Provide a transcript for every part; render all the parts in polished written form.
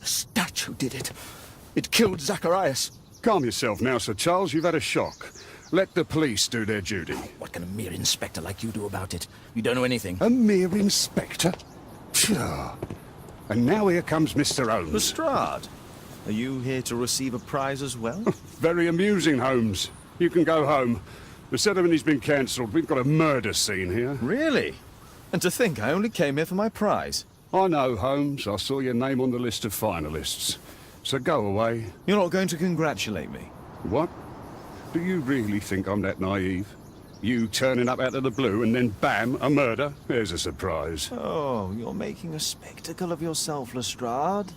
The statue did it. It killed Zacharias. Calm yourself now, Sir Charles. You've had a shock. Let the police do their duty. What can a mere inspector like you do about it? You don't know anything. A mere inspector? Phew. And now here comes Mr. Holmes. Lestrade, are you here to receive a prize as well? Very amusing, Holmes. You can go home. The ceremony's been cancelled. We've got a murder scene here. Really? And to think I only came here for my prize. I know, Holmes. I saw your name on the list of finalists. So go away. You're not going to congratulate me? What? Do you really think I'm that naive? You turning up out of the blue and then bam, a murder? There's a surprise. Oh, you're making a spectacle of yourself, Lestrade.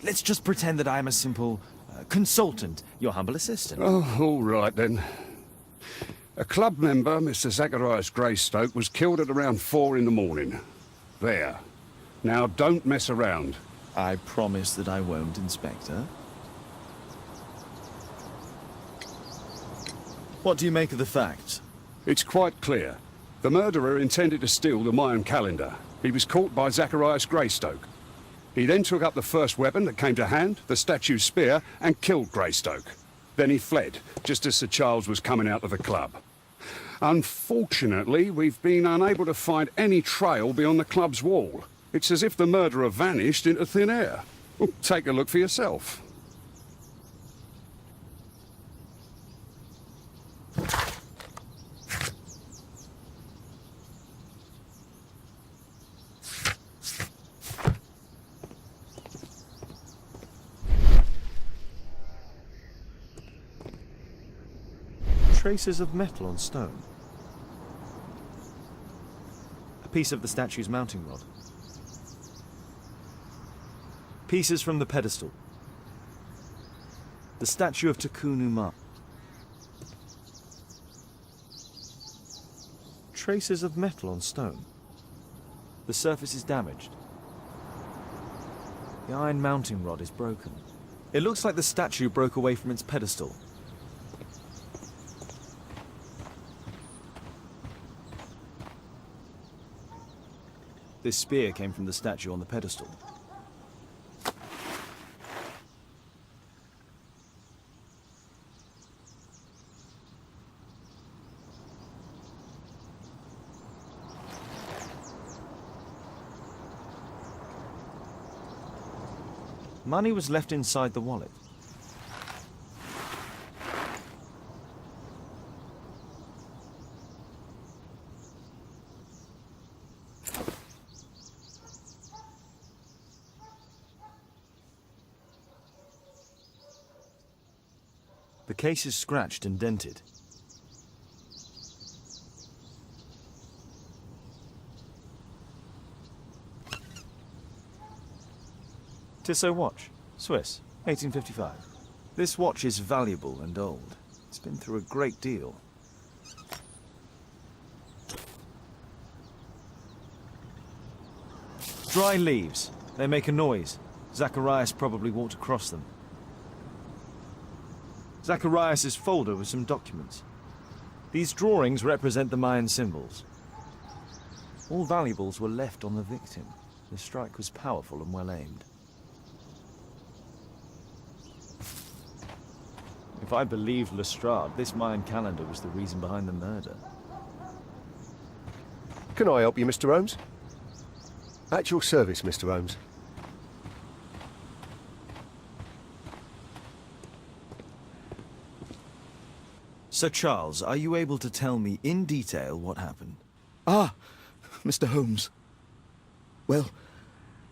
Let's just pretend that I'm a simple consultant, your humble assistant. Oh, all right then. A club member, Mr. Zacharias Greystoke, was killed at around 4 in the morning. There. Now, don't mess around. I promise that I won't, Inspector. What do you make of the facts? It's quite clear. The murderer intended to steal the Mayan calendar. He was caught by Zacharias Greystoke. He then took up the first weapon that came to hand, the statue's spear, and killed Greystoke. Then he fled, just as Sir Charles was coming out of the club. Unfortunately, we've been unable to find any trail beyond the club's wall. It's as if the murderer vanished into thin air. Well, take a look for yourself. Traces of metal on stone. A piece of the statue's mounting rod. Pieces from the pedestal. The statue of Tikkun Umar. Traces of metal on stone. The surface is damaged. The iron mounting rod is broken. It looks like the statue broke away from its pedestal. This spear came from the statue on the pedestal. Money was left inside the wallet. The case is scratched and dented. Tissot watch, Swiss, 1855. This watch is valuable and old. It's been through a great deal. Dry leaves. They make a noise. Zacharias probably walked across them. Zacharias' folder with some documents. These drawings represent the Mayan symbols. All valuables were left on the victim. The strike was powerful and well aimed. If I believed Lestrade, this Mayan calendar was the reason behind the murder. Can I help you, Mr. Holmes? At your service, Mr. Holmes. Sir Charles, are you able to tell me in detail what happened? Ah, Mr. Holmes. Well,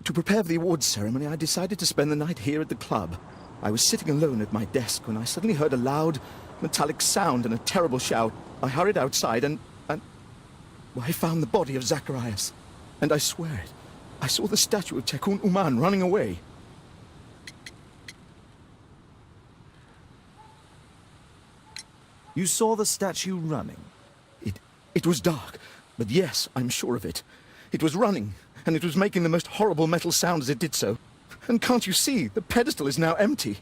to prepare for the awards ceremony, I decided to spend the night here at the club. I was sitting alone at my desk when I suddenly heard a loud, metallic sound and a terrible shout. I hurried outside and well, I found the body of Zacharias. And I swear it, I saw the statue of Tikkun Umar running away. You saw the statue running? It was dark, but yes, I'm sure of it. It was running, and it was making the most horrible metal sound as it did so. And can't you see, the pedestal is now empty.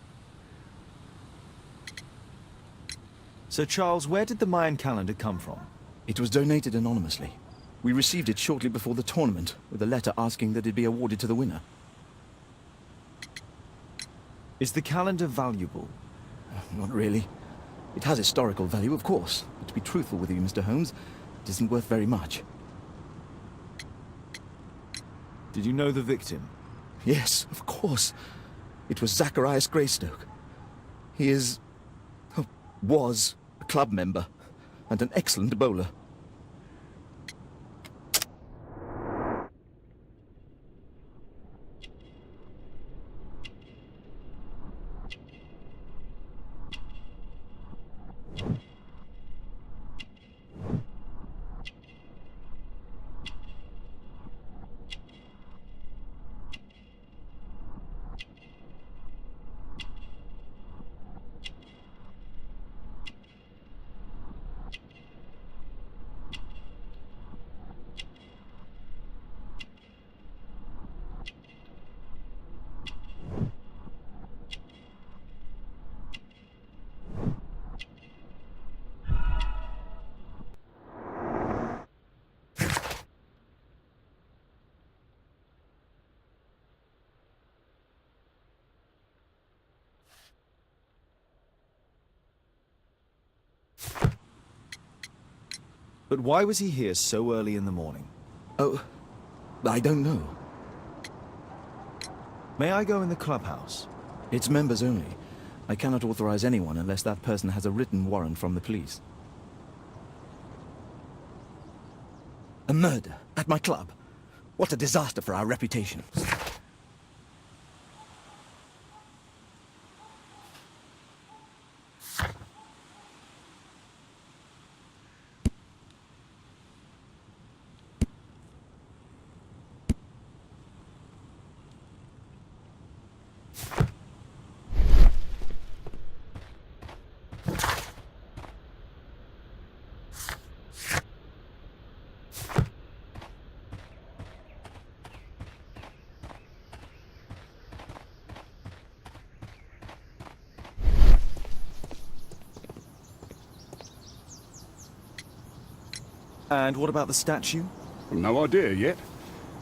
Sir Charles, where did the Mayan calendar come from? It was donated anonymously. We received it shortly before the tournament, with a letter asking that it be awarded to the winner. Is the calendar valuable? Not really. It has historical value, of course. But to be truthful with you, Mr. Holmes, it isn't worth very much. Did you know the victim? Yes, of course. It was Zacharias Greystoke. He is... oh, was a club member and an excellent bowler. But why was he here so early in the morning? Oh, I don't know. May I go in the clubhouse? It's members only. I cannot authorize anyone unless that person has a written warrant from the police. A murder at my club. What a disaster for our reputation. And what about the statue? No idea yet.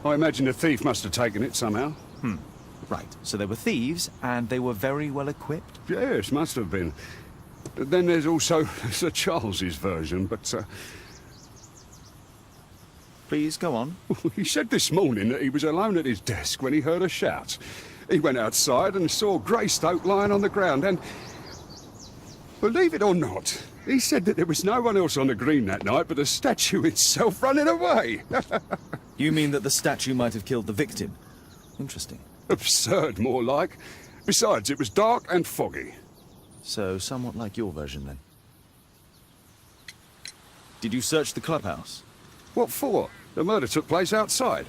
I imagine a thief must have taken it somehow. Right, so they were thieves, and they were very well equipped? Yes, must have been. Then there's also Sir Charles's version, but Please, go on. he said this morning that he was alone at his desk when he heard a shout. He went outside and saw Greystoke lying on the ground and... believe it or not, he said that there was no one else on the green that night but the statue itself running away. You mean that the statue might have killed the victim? Interesting. Absurd, more like. Besides, it was dark and foggy. So, somewhat like your version, then. Did you search the clubhouse? What for? The murder took place outside.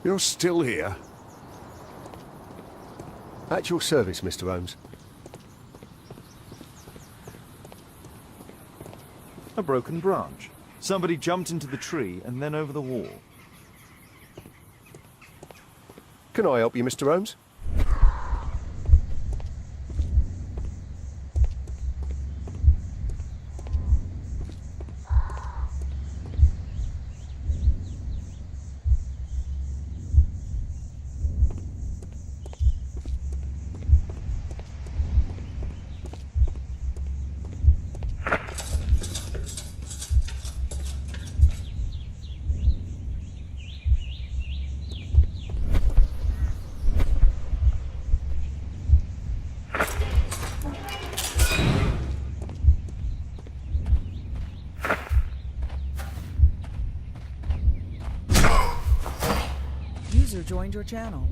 You're still here? At your service, Mr. Holmes. A broken branch. Somebody jumped into the tree and then over the wall. Can I help you, Mr. Holmes? User joined your channel.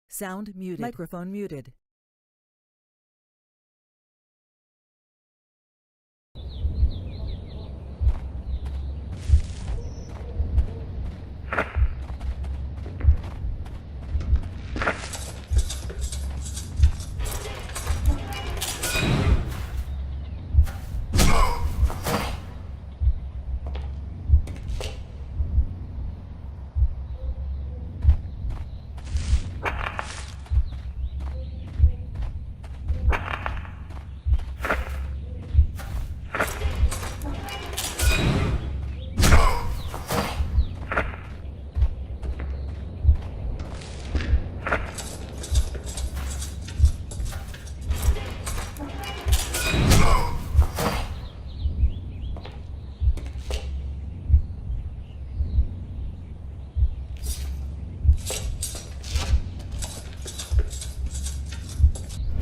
Sound muted. Microphone muted.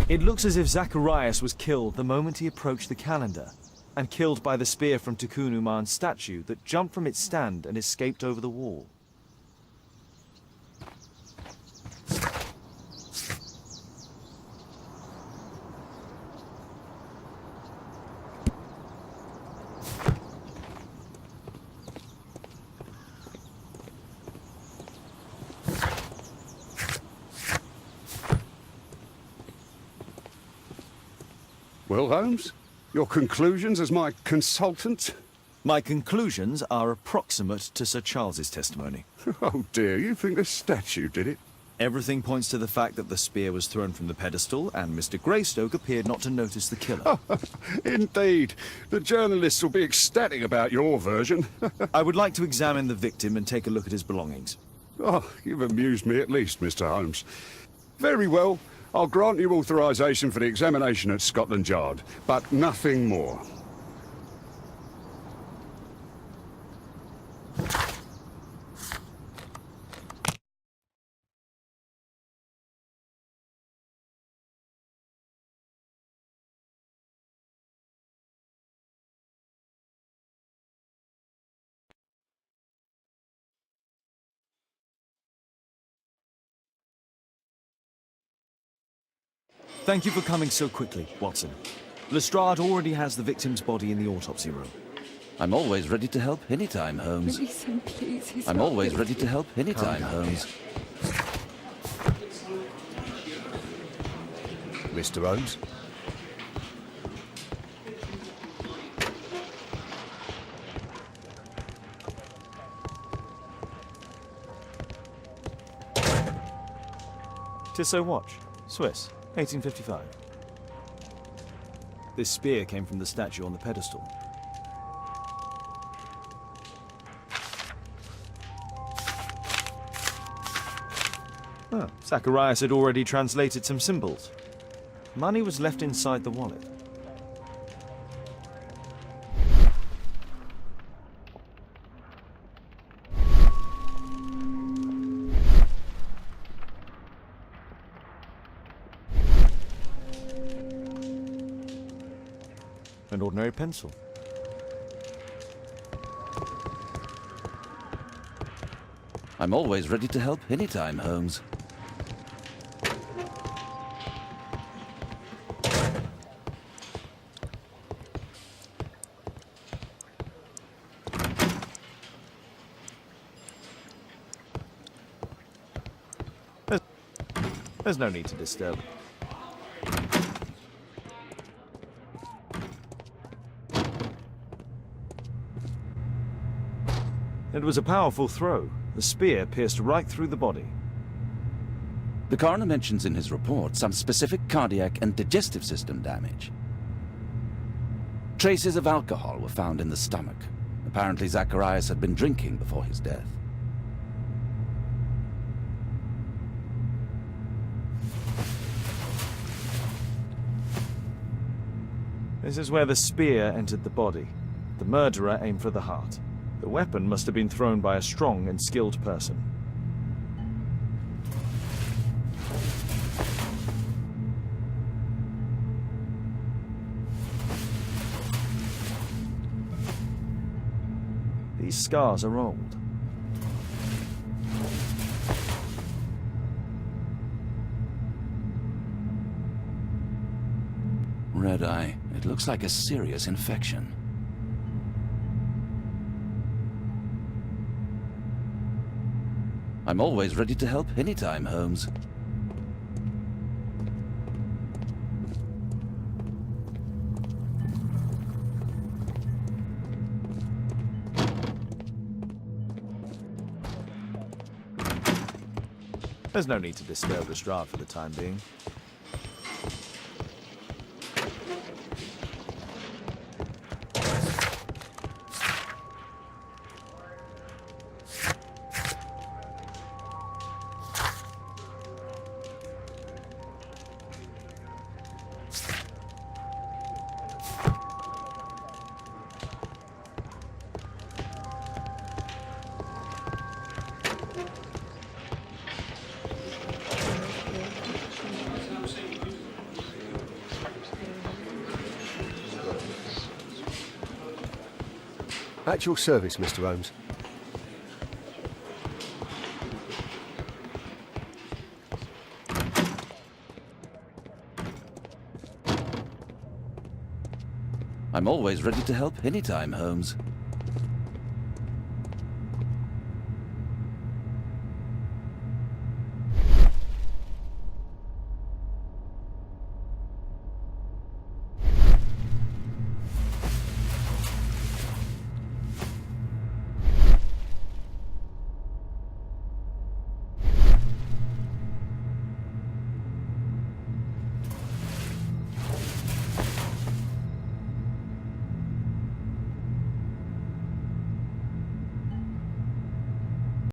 It looks as if Zacharias was killed the moment he approached the calendar, and killed by the spear from Tukunuman's statue that jumped from its stand and escaped over the wall. Well, Holmes, your conclusions as my consultant? My conclusions are approximate to Sir Charles's testimony. Oh dear, you think the statue did it? Everything points to the fact that the spear was thrown from the pedestal, and Mr. Greystoke appeared not to notice the killer. Indeed. The journalists will be ecstatic about your version. I would like to examine the victim and take a look at his belongings. Oh, you've amused me at least, Mr. Holmes. Very well. I'll grant you authorization for the examination at Scotland Yard, but nothing more. Thank you for coming so quickly, Watson. Lestrade already has the victim's body in the autopsy room. I'm always ready to help anytime, Holmes. Release him, please. He's I'm not always guilty. ready to help anytime, Holmes. Mr. Holmes? Tissot watch, Swiss, 1855. This spear came from the statue on the pedestal. Ah, Zacharias had already translated some symbols. Money was left inside the wallet. An ordinary pencil. I'm always ready to help anytime, Holmes. There's no need to disturb. It was a powerful throw. The spear pierced right through the body. The coroner mentions in his report some specific cardiac and digestive system damage. Traces of alcohol were found in the stomach. Apparently Zacharias had been drinking before his death. This is where the spear entered the body. The murderer aimed for the heart. The weapon must have been thrown by a strong and skilled person. These scars are old. Red eye. It looks like a serious infection. I'm always ready to help anytime, Holmes. There's no need to disturb Lestrade for the time being. At your service, Mr. Holmes. I'm always ready to help anytime, Holmes.